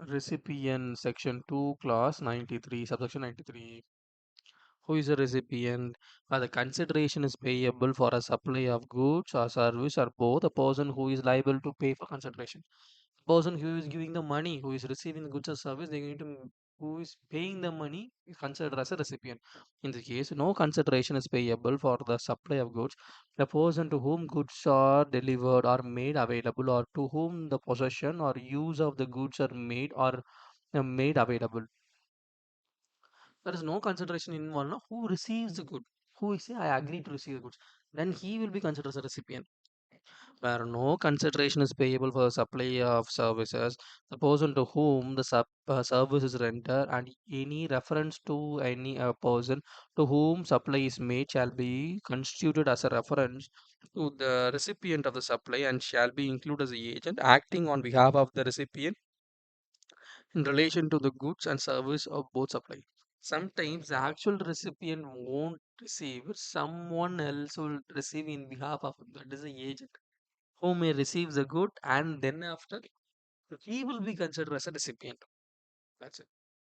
Recipient section 2 clause 93 subsection 93. Who is a recipient? The consideration is payable for a supply of goods or service or both. A person who is liable to pay for consideration. Person who is giving the money, who is receiving the goods or service, they're going to who is paying the money is considered as a recipient. In this case, no consideration is payable for the supply of goods. The person to whom goods are delivered or made available, or to whom the possession or use of the goods are made or made available. There is no consideration involved. No? Who receives the good? Who is say I agree to receive the goods? Then he will be considered as a recipient. Where no consideration is payable for the supply of services, the person to whom the service is rendered, and any reference to any person to whom supply is made shall be constituted as a reference to the recipient of the supply and shall be included as the agent acting on behalf of the recipient in relation to the goods and service of both supply. Sometimes the actual recipient won't receive it, someone else will receive in behalf of him. That is the agent who may receive the good and then after he will be considered as a recipient. That's it.